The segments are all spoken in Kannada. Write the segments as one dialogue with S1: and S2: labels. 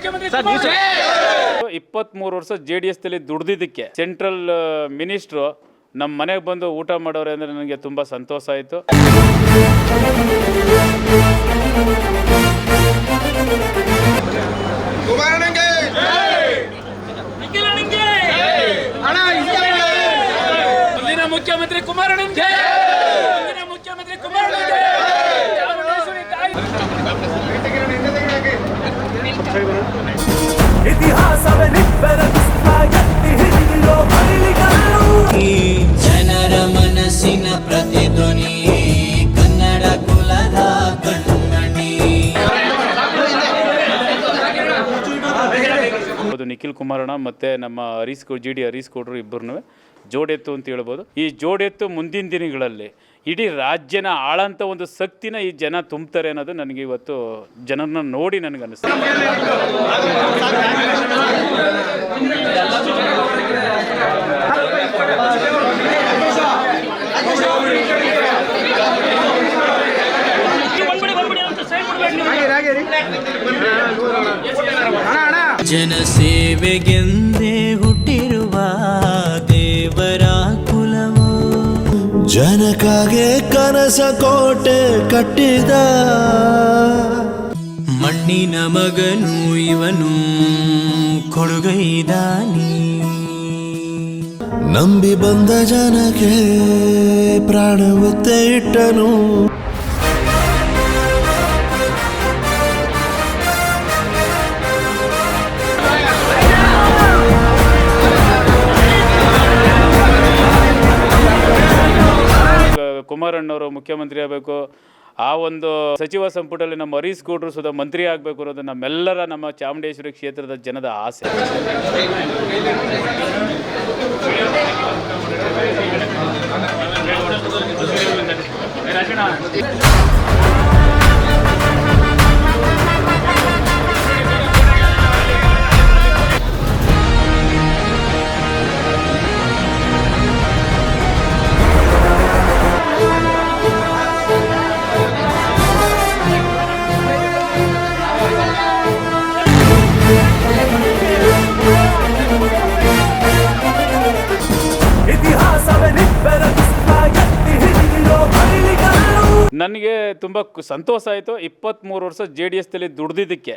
S1: 23 ವರ್ಷ JDS ದಲ್ಲಿ ದುಡಿದಿದ್ದಕ್ಕೆ ಸೆಂಟ್ರಲ್ ಮಿನಿಸ್ಟ್ರು ನಮ್ಮ ಮನೆಗೆ ಬಂದು ಊಟ ಮಾಡೋರೆ ಅಂದ್ರೆ ನನಗೆ ತುಂಬಾ ಸಂತೋಷ ಆಯಿತು.
S2: ಮುಖ್ಯಮಂತ್ರಿ ಕುಮಾರಣ್ಣನಿಗೆ ಮುಖ್ಯಮಂತ್ರಿ ಕುಮಾರಣ್ಣನಿಗೆ
S3: ಜನರ ಮನಸ್ಸಿನ ಪ್ರತಿಧ್ವನಿ ಕನ್ನಡ ಕುಲದ ಕಣ್ಮಣಿ.
S1: ನಿಖಿಲ್ ಕುಮಾರಣ್ಣ ಮತ್ತು ನಮ್ಮ GD ಹರೀಶ್ ಗೌಡ್ರು ಇಬ್ಬರನ್ನೂ ಜೋಡೆತ್ತು ಅಂತ ಹೇಳ್ಬೋದು. ಈ ಜೋಡೆತ್ತು ಮುಂದಿನ ದಿನಗಳಲ್ಲಿ ಇಡೀ ರಾಜ್ಯನ ಆಳಂತ ಒಂದು ಶಕ್ತಿನ ಈ ಜನ ತುಂಬ್ತಾರೆ ಅನ್ನೋದು ನನಗೆ ಇವತ್ತು ಜನರನ್ನ ನೋಡಿ ನನಗೆ ಅನಿಸ್ತು.
S3: ಜನಸೇವೆಗೆಂದೇ ಹುಟ್ಟಿರುವ ದೇವರ ಕುಲವು,
S4: ಜನಕ್ಕಾಗೆ ಕನಸ ಕೋಟೆ ಕಟ್ಟಿದ
S3: ಮಣ್ಣಿನ ಮಗನು ಇವನು ಕೊಡುಗೈದಾನಿ.
S4: ನಂಬಿ ಬಂದ ಜನಕ್ಕೆ ಪ್ರಾಣ ಒತ್ತೆ ಇಟ್ಟನು.
S1: ಕುಮಾರಣ್ಣವರು ಮುಖ್ಯಮಂತ್ರಿ ಆಗಬೇಕು, ಆ ಒಂದು ಸಚಿವ ಸಂಪುಟದಲ್ಲಿ ನಮ್ಮ ಹರೀಶ್ ಗೌಡ್ರು ಸುಧಾ ಮಂತ್ರಿ ಆಗಬೇಕು ಅನ್ನೋದು ನಮ್ಮೆಲ್ಲರ ನಮ್ಮ ಚಾಮುಂಡೇಶ್ವರಿ ಕ್ಷೇತ್ರದ ಜನದ ಆಸೆ. ನನಗೆ ತುಂಬ ಸಂತೋಷ ಆಯಿತು. 23 ವರ್ಷ JDS ದಲ್ಲಿ ದುಡಿದಿದ್ದಕ್ಕೆ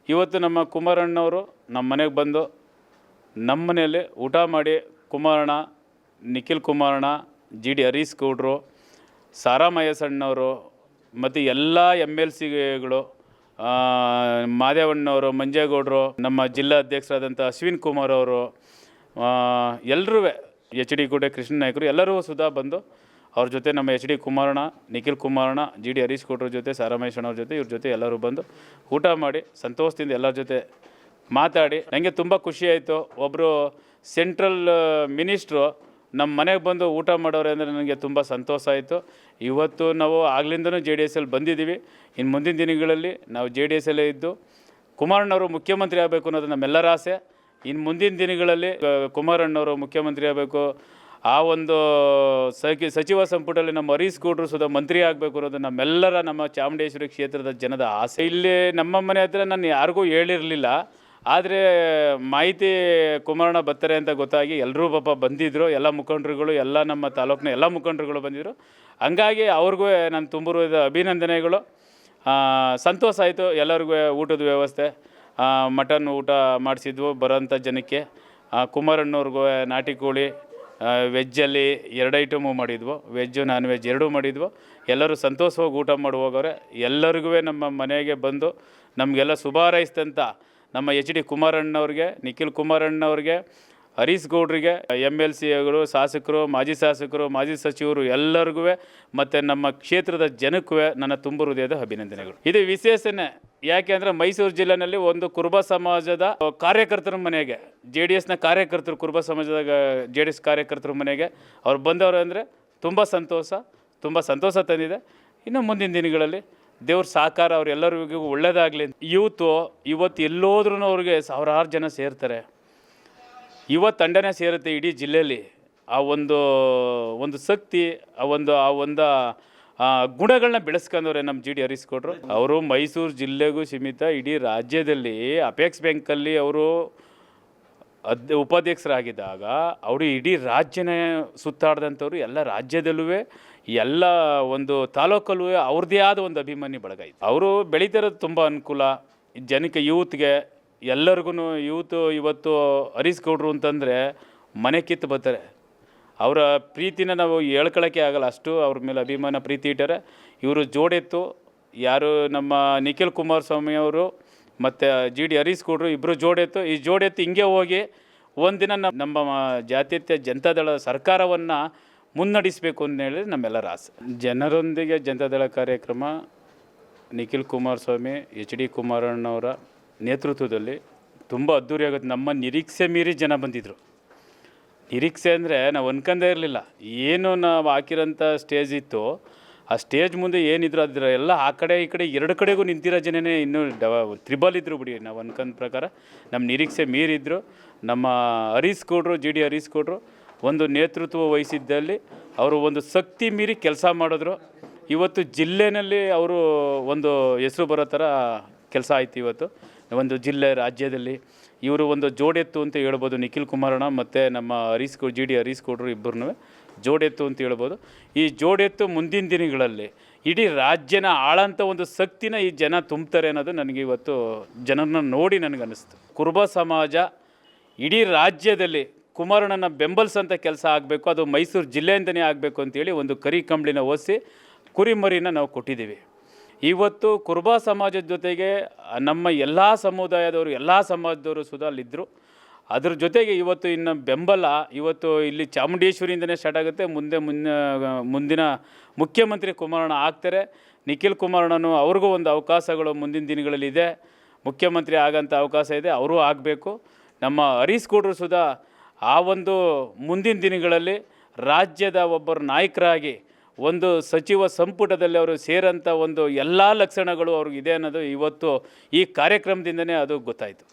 S1: ಇವತ್ತು ನಮ್ಮ ಕುಮಾರಣ್ಣವರು ನಮ್ಮ ಮನೆಗೆ ಬಂದು ನಮ್ಮ ಮನೆಯಲ್ಲಿ ಊಟ ಮಾಡಿ ಕುಮಾರಣ್ಣ, ನಿಖಿಲ್ ಕುಮಾರಣ್ಣ, GD ಹರೀಶ್ ಗೌಡ್ರು, ಸಾರಾ ಮಹೇಶಣ್ಣವರು ಮತ್ತು ಎಲ್ಲ MLCಗಳು, ಮಾದೇವಣ್ಣವರು, ಮಂಜೇಗೌಡರು, ನಮ್ಮ ಜಿಲ್ಲಾ ಅಧ್ಯಕ್ಷರಾದಂಥ ಅಶ್ವಿನ್ ಕುಮಾರ್ ಅವರು, ಎಲ್ಲರೂ HD ಕೋಟೆ ಕೃಷ್ಣ ನಾಯಕರು ಎಲ್ಲರೂ ಸುಧಾ ಬಂದು ಅವ್ರ ಜೊತೆ ನಮ್ಮ HD ಕುಮಾರಣ್ಣ, ನಿಖಿಲ್ ಕುಮಾರಣ್ಣ, GD ಹರೀಶ್ ಗೌಡ್ರ ಜೊತೆ, ಸಾರಾ ಮಹೇಶಣ್ಣವ್ರ ಜೊತೆ, ಇವ್ರ ಜೊತೆ ಎಲ್ಲರೂ ಬಂದು ಊಟ ಮಾಡಿ ಸಂತೋಷದಿಂದ ಎಲ್ಲರ ಜೊತೆ ಮಾತಾಡಿ ನನಗೆ ತುಂಬ ಖುಷಿಯಾಯಿತು. ಒಬ್ಬರು ಸೆಂಟ್ರಲ್ ಮಿನಿಸ್ಟ್ರು ನಮ್ಮ ಮನೆಗೆ ಬಂದು ಊಟ ಮಾಡೋರೆ ಅಂದರೆ ನನಗೆ ತುಂಬ ಸಂತೋಷ ಆಯಿತು. ಇವತ್ತು ನಾವು ಆಗ್ಲಿಂದನೂ JDS ಅಲ್ಲಿ ಬಂದಿದ್ದೀವಿ. ಇನ್ನು ಮುಂದಿನ ದಿನಗಳಲ್ಲಿ ನಾವು JDS ಅಲ್ಲೇ ಇದ್ದು ಕುಮಾರಣ್ಣವರು ಮುಖ್ಯಮಂತ್ರಿ ಆಗಬೇಕು ಅನ್ನೋದು ನಮ್ಮೆಲ್ಲರ ಆಸೆ. ಇನ್ನು ಮುಂದಿನ ದಿನಗಳಲ್ಲಿ ಕುಮಾರಣ್ಣವರು ಮುಖ್ಯಮಂತ್ರಿ ಆಗಬೇಕು, ಆ ಒಂದು ಸಚಿವ ಸಂಪುಟದಲ್ಲಿ ನಮ್ಮ ಹರೀಶ್ ಗೌಡ್ರು ಸುಧಾ ಮಂತ್ರಿ ಆಗಬೇಕು ಅನ್ನೋದು ನಮ್ಮೆಲ್ಲರ ನಮ್ಮ ಚಾಮುಂಡೇಶ್ವರಿ ಕ್ಷೇತ್ರದ ಜನದ ಆಸೆ. ಇಲ್ಲಿ ನಮ್ಮ ಮನೆ ಹತ್ರ ನಾನು ಯಾರಿಗೂ ಹೇಳಿರಲಿಲ್ಲ, ಆದರೆ ಮಾಹಿತಿ ಕುಮಾರಣ್ಣ ಬರ್ತಾರೆ ಅಂತ ಗೊತ್ತಾಗಿ ಎಲ್ಲರೂ ಪಾಪ ಬಂದಿದ್ದರು. ಎಲ್ಲ ಮುಖಂಡರುಗಳು, ಎಲ್ಲ ನಮ್ಮ ತಾಲೂಕಿನ ಎಲ್ಲ ಮುಖಂಡರುಗಳು ಬಂದಿದ್ದರು. ಹಂಗಾಗಿ ಅವ್ರಿಗೂ ನಾನು ತುಂಬಿರುವ ಅಭಿನಂದನೆಗಳು. ಸಂತೋಷ ಆಯಿತು. ಎಲ್ಲರಿಗೂ ಊಟದ ವ್ಯವಸ್ಥೆ, ಮಟನ್ ಊಟ ಮಾಡಿಸಿದ್ವು ಬರೋಂಥ ಜನಕ್ಕೆ. ಕುಮಾರಣ್ಣವ್ರಿಗೂ ನಾಟಿ ಕೋಳಿ, ವೆಜ್ಜಲ್ಲಿ 2 ಐಟಮು ಮಾಡಿದ್ವು, ವೆಜ್ಜು ನಾನ್ ವೆಜ್ ಎರಡೂ ಮಾಡಿದ್ವು. ಎಲ್ಲರೂ ಸಂತೋಷವಾಗಿ ಊಟ ಮಾಡಿ ಹೋಗೋರೆ. ಎಲ್ಲರಿಗೂ ನಮ್ಮ ಮನೆಗೆ ಬಂದು ನಮಗೆಲ್ಲ ಶುಭ ಹಾರೈಸಿದಂಥ ನಮ್ಮ HD ಕುಮಾರಣ್ಣವ್ರಿಗೆ, ನಿಖಿಲ್ ಕುಮಾರಣ್ಣವ್ರಿಗೆ, ಹರೀಶ್ ಗೌಡ್ರಿಗೆ, MLCಗಳು, ಶಾಸಕರು, ಮಾಜಿ ಶಾಸಕರು, ಮಾಜಿ ಸಚಿವರು ಎಲ್ಲರಿಗೂ ಮತ್ತು ನಮ್ಮ ಕ್ಷೇತ್ರದ ಜನಕ್ಕೂ ನನ್ನ ತುಂಬ ಹೃದಯದ ಅಭಿನಂದನೆಗಳು. ಇದು ವಿಶೇಷನೇ. ಯಾಕೆ ಅಂದರೆ ಮೈಸೂರು ಜಿಲ್ಲೆಯಲ್ಲಿ ಒಂದು ಕುರುಬ ಸಮಾಜದ ಕಾರ್ಯಕರ್ತರ ಮನೆಗೆ, JDSನ ಕಾರ್ಯಕರ್ತರು, ಕುರುಬ ಸಮಾಜದ JDS ಕಾರ್ಯಕರ್ತರ ಮನೆಗೆ ಅವ್ರು ಬಂದವರು ಅಂದರೆ ತುಂಬ ಸಂತೋಷ ತಂದಿದೆ. ಇನ್ನು ಮುಂದಿನ ದಿನಗಳಲ್ಲಿ ದೇವ್ರ ಸಹಕಾರ ಅವರೆಲ್ಲರಿಗೂ ಒಳ್ಳೆಯದಾಗಲಿ. ಇವತ್ತು ಎಲ್ಲೋದ್ರೂ ಅವ್ರಿಗೆ ಸಾವಿರಾರು ಜನ ಸೇರ್ತಾರೆ. ತಂಡನೇ ಸೇರುತ್ತೆ ಇಡೀ ಜಿಲ್ಲೆಯಲ್ಲಿ. ಆ ಒಂದು ಶಕ್ತಿ, ಆ ಒಂದು ಗುಣಗಳನ್ನ ಬೆಳೆಸ್ಕೊಂಡವ್ರೆ ನಮ್ಮ ಜಿ ಡಿ ಹರೀಶ್ಗೌಡ್ರು. ಅವರು ಮೈಸೂರು ಜಿಲ್ಲೆಗೂ ಸೀಮಿತ, ಇಡೀ ರಾಜ್ಯದಲ್ಲಿ ಅಪೆಕ್ಸ್ ಬ್ಯಾಂಕಲ್ಲಿ ಅವರು ಉಪಾಧ್ಯಕ್ಷರಾಗಿದ್ದಾಗ ಅವರು ಇಡೀ ರಾಜ್ಯನೇ ಸುತ್ತಾಡ್ದಂಥವ್ರು. ಎಲ್ಲ ರಾಜ್ಯದಲ್ಲೂ ಎಲ್ಲ ಒಂದು ತಾಲೂಕಲ್ಲೂ ಅವ್ರದ್ದೇ ಆದ ಒಂದು ಅಭಿಮಾನಿ ಬಳಗ ಇತ್ತು. ಅವರು ಬೆಳೀತಿರೋದು ತುಂಬ ಅನುಕೂಲ ಜನಕ್ಕೆ, ಯೂತ್ಗೆ ಎಲ್ಲರಿಗೂ. ಇವತ್ತು ಹರೀಶ್ಗೌಡ್ರು ಅಂತಂದರೆ ಮನೆ ಕಿತ್ತು ಬರ್ತಾರೆ. ಅವರ ಪ್ರೀತಿನ ನಾವು ಹೇಳ್ಕೊಳ್ಳೋಕ್ಕೆ ಆಗಲ್ಲ, ಅಷ್ಟು ಅವ್ರ ಮೇಲೆ ಅಭಿಮಾನ ಪ್ರೀತಿ ಇಟ್ಟಾರೆ. ಇವರು ಜೋಡೆತ್ತು ಯಾರು ನಮ್ಮ ನಿಖಿಲ್ ಕುಮಾರಸ್ವಾಮಿ ಅವರು ಮತ್ತು ಜಿ ಡಿ ಹರೀಶ್ಗೌಡ್ರು ಇಬ್ಬರು ಜೋಡೆತ್ತು. ಈ ಜೋಡೆತ್ತು ಹಿಂಗೆ ಹೋಗಿ ಒಂದಿನ ನಮ್ಮ ಜಾತ್ಯತೀತ ಜನತಾದಳ ಸರ್ಕಾರವನ್ನು ಮುನ್ನಡೆಸಬೇಕು ಅಂತ ಹೇಳಿ ನಮ್ಮೆಲ್ಲರ ಆಸೆ. ಜನರೊಂದಿಗೆ ಜನತಾದಳ ಕಾರ್ಯಕ್ರಮ ನಿಖಿಲ್ ಕುಮಾರಸ್ವಾಮಿ, ಎಚ್ ಡಿ ಕುಮಾರಣ್ಣವರ ನೇತೃತ್ವದಲ್ಲಿ ತುಂಬ ಅದ್ಧೂರಿಯಾಗುತ್ತೆ. ನಮ್ಮ ನಿರೀಕ್ಷೆ ಮೀರಿ ಜನ ಬಂದಿದ್ದರು. ನಿರೀಕ್ಷೆ ಅಂದರೆ ನಾವು ಅನ್ಕೊಂಡೇ ಇರಲಿಲ್ಲ. ಏನು ನಾವು ಹಾಕಿರೋಂಥ ಸ್ಟೇಜ್ ಇತ್ತು, ಆ ಸ್ಟೇಜ್ ಮುಂದೆ ಏನಿದ್ರು ಅದ್ರ ಎಲ್ಲ ಆ ಕಡೆ ಈ ಕಡೆ ಎರಡು ಕಡೆಗೂ ನಿಂತಿರೋ ಜನನೇ ಇನ್ನೂ ತ್ರಿಬಲ್ ಇದ್ದರು ಬಿಡಿ. ನಾವು ಅನ್ಕೊಂಡ ಪ್ರಕಾರ ನಮ್ಮ ನಿರೀಕ್ಷೆ ಮೀರಿದ್ರು. ನಮ್ಮ ಹರೀಶ್ಗೌಡ್ರು, ಜಿ ಡಿ ಹರೀಶ್ಗೌಡ್ರು ಒಂದು ನೇತೃತ್ವ ವಹಿಸಿದ್ದಲ್ಲಿ ಅವರು ಒಂದು ಶಕ್ತಿ ಮೀರಿ ಕೆಲಸ ಮಾಡಿದ್ರು. ಇವತ್ತು ಜಿಲ್ಲೆಯಲ್ಲಿ ಅವರು ಒಂದು ಹೆಸರು ಬರೋ ಥರ ಕೆಲಸ ಆಯ್ತು. ಇವತ್ತು ಒಂದು ಜಿಲ್ಲೆ ರಾಜ್ಯದಲ್ಲಿ ಇವರು ಒಂದು ಜೋಡೆತ್ತು ಅಂತ ಹೇಳ್ಬೋದು. ನಿಖಿಲ್ ಕುಮಾರಣ್ಣ ಮತ್ತು ನಮ್ಮ ಜಿ ಡಿ ಹರೀಶ್ಗೌಡ್ರು ಇಬ್ಬರನ್ನೂ ಜೋಡೆತ್ತು ಅಂತ ಹೇಳ್ಬೋದು. ಈ ಜೋಡೆತ್ತು ಮುಂದಿನ ದಿನಗಳಲ್ಲಿ ಇಡೀ ರಾಜ್ಯನ ಆಳಂಥ ಒಂದು ಶಕ್ತಿನ ಈ ಜನ ತುಂಬ್ತಾರೆ ಅನ್ನೋದು ನನಗೆ ಇವತ್ತು ಜನರನ್ನ ನೋಡಿ ನನಗನ್ನಿಸ್ತು. ಕುರುಬ ಸಮಾಜ ಇಡೀ ರಾಜ್ಯದಲ್ಲಿ ಕುಮಾರಣ್ಣನ ಬೆಂಬಲಿಸೋಂಥ ಕೆಲಸ ಆಗಬೇಕು, ಅದು ಮೈಸೂರು ಜಿಲ್ಲೆಯಿಂದನೇ ಆಗಬೇಕು ಅಂತೇಳಿ ಒಂದು ಕರಿ ಕಂಬಳಿನ ಒಸಿ ಕುರಿಮರಿನ ನಾವು ಕೊಟ್ಟಿದ್ದೀವಿ. ಇವತ್ತು ಕುರುಬ ಸಮಾಜದ ಜೊತೆಗೆ ನಮ್ಮ ಎಲ್ಲ ಸಮುದಾಯದವರು, ಎಲ್ಲ ಸಮಾಜದವರು ಸುಧಾ ಅಲ್ಲಿದ್ದರು. ಅದ್ರ ಜೊತೆಗೆ ಇವತ್ತು ಇನ್ನು ಬೆಂಬಲ ಇವತ್ತು ಇಲ್ಲಿ ಚಾಮುಂಡೇಶ್ವರಿಯಿಂದನೇ ಸ್ಟಾರ್ಟ್ ಆಗುತ್ತೆ. ಮುಂದಿನ ಮುಖ್ಯಮಂತ್ರಿ ಕುಮಾರಣ್ಣ ಆಗ್ತಾರೆ. ನಿಖಿಲ್ ಕುಮಾರಣ್ಣನು ಅವ್ರಿಗೂ ಒಂದು ಅವಕಾಶಗಳು ಮುಂದಿನ ದಿನಗಳಲ್ಲಿದೆ. ಮುಖ್ಯಮಂತ್ರಿ ಆಗೋಂಥ ಅವಕಾಶ ಇದೆ, ಅವರೂ ಆಗಬೇಕು. ನಮ್ಮ ಹರೀಶ್ಗೌಡ್ರು ಸುಧಾ ಆ ಒಂದು ಮುಂದಿನ ದಿನಗಳಲ್ಲಿ ರಾಜ್ಯದ ಒಬ್ಬರು ನಾಯಕರಾಗಿ ಒಂದು ಸಚಿವ ಸಂಪುಟದಲ್ಲಿ ಅವರು ಸೇರೋಂಥ ಒಂದು ಎಲ್ಲ ಲಕ್ಷಣಗಳು ಅವ್ರಿಗಿದೆ ಅನ್ನೋದು ಇವತ್ತು ಈ ಕಾರ್ಯಕ್ರಮದಿಂದನೇ ಅದು ಗೊತ್ತಾಯಿತು.